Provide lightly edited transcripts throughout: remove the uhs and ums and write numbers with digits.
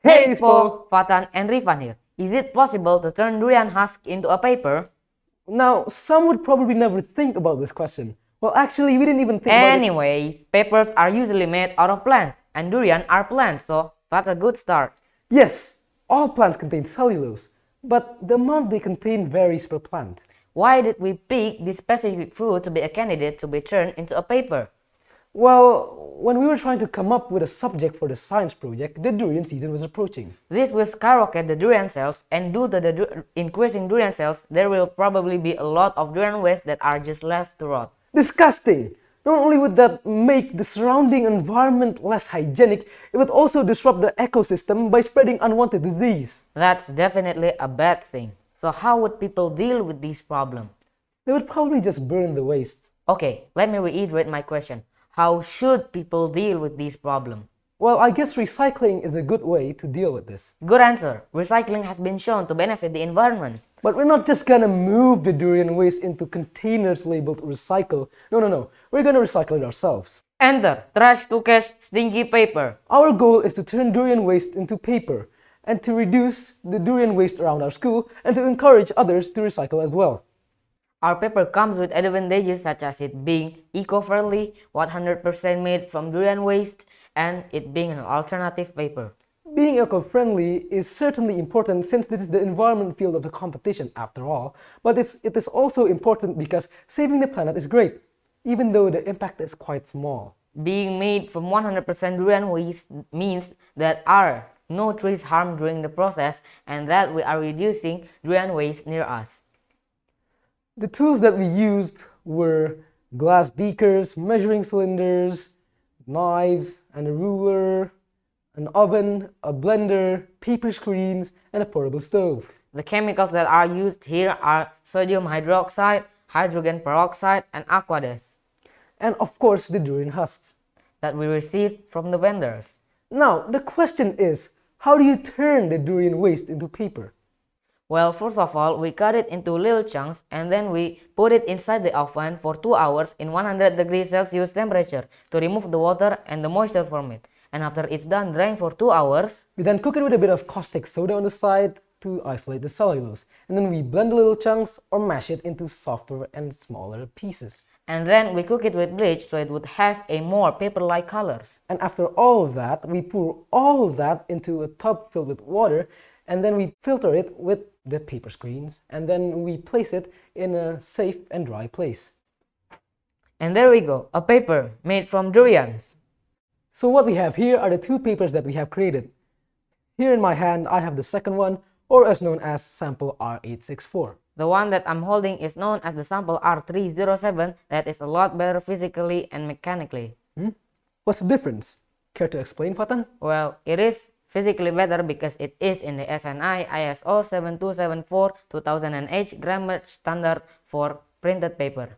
Hey ISPO, Fathan and Rifan here. Is it possible to turn durian husk into a paper? Now, some would probably never think about this question. Well, actually, we didn't even think about it. Anyway, papers are usually made out of plants, and durian are plants, so that's a good start. Yes, all plants contain cellulose, but the amount they contain varies per plant. Why did we pick this specific fruit to be a candidate to be turned into a paper? Well, when we were trying to come up with a subject for the science project, the durian season was approaching. This will skyrocket the durian cells, and due to the increasing durian cells, there will probably be a lot of durian waste that are just left to rot. Disgusting! Not only would that make the surrounding environment less hygienic, it would also disrupt the ecosystem by spreading unwanted disease. That's definitely a bad thing. So how would people deal with this problem? They would probably just burn the waste. Okay, let me reiterate my question. How should people deal with this problem? Well, I guess recycling is a good way to deal with this. Good answer. Recycling has been shown to benefit the environment. But we're not just gonna move the durian waste into containers labeled recycle. No. We're gonna recycle it ourselves. Enter trash to cash stinky paper. Our goal is to turn durian waste into paper and to reduce the durian waste around our school and to encourage others to recycle as well. Our paper comes with advantages such as it being eco-friendly, 100% made from durian waste, and it being an alternative paper. Being eco-friendly is certainly important since this is the environment field of the competition after all, but it is also important because saving the planet is great, even though the impact is quite small. Being made from 100% durian waste means that are no trees harmed during the process and that we are reducing durian waste near us. The tools that we used were glass beakers, measuring cylinders, knives, and a ruler, an oven, a blender, paper screens, and a portable stove. The chemicals that are used here are sodium hydroxide, hydrogen peroxide, and aqueous. And of course, the durian husks that we received from the vendors. Now, the question is, how do you turn the durian waste into paper? Well, first of all, we cut it into little chunks and then we put it inside the oven for 2 hours in 100 degrees Celsius temperature to remove the water and the moisture from it. And after it's done drying for 2 hours, we then cook it with a bit of caustic soda on the side to isolate the cellulose. And then we blend the little chunks or mash it into softer and smaller pieces. And then we cook it with bleach so it would have a more paper-like colors. And after all of that, we pour all of that into a tub filled with water and then we filter it with the paper screens and then we place it in a safe and dry place. And there we go, a paper made from durians. So what we have here are the two papers that we have created. Here in my hand I have the second one, or as known as sample R864. The one that I'm holding is known as the sample R307 that is a lot better physically and mechanically. What's the difference? Care to explain, Fathan? Well, it is physically better because it is in the SNI ISO 7274-2008 grammage standard for printed paper.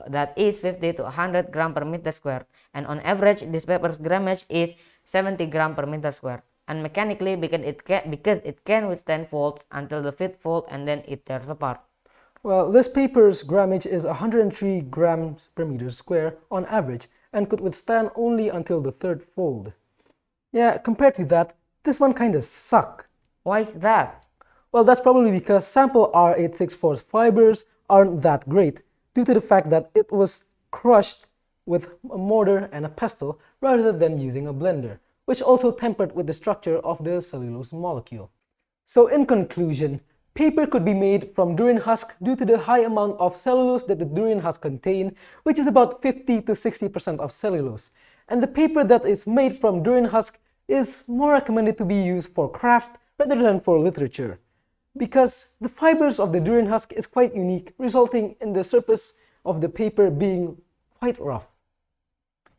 That is 50 to 100 gram per meter squared. And on average, this paper's grammage is 70 gram per meter squared. And mechanically because it can withstand faults until the fifth fault and then it tears apart. Well, this paper's grammage is 103 grams per meter square on average and could withstand only until the third fold. Yeah, compared to that, this one kinda suck. Why is that? Well, that's probably because sample R864's fibers aren't that great due to the fact that it was crushed with a mortar and a pestle rather than using a blender, which also tempered with the structure of the cellulose molecule. So in conclusion, paper could be made from durian husk due to the high amount of cellulose that the durian husk contain, which is about 50 to 60% of cellulose. And the paper that is made from durian husk is more recommended to be used for craft rather than for literature, because the fibers of the durian husk is quite unique, resulting in the surface of the paper being quite rough.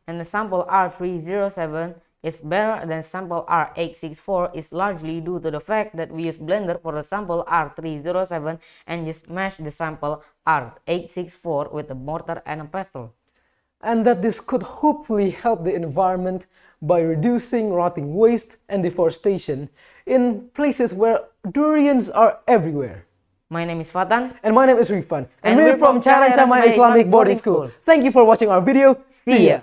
And the sample R307 is better than sample R864 is largely due to the fact that we use blender for the sample R307 and just mash the sample R864 with a mortar and a pestle. And that this could hopefully help the environment by reducing rotting waste and deforestation in places where durians are everywhere. My name is Fathan. And my name is Rifan. And we're from Challenge Islamic Boarding School. Thank you for watching our video. See ya!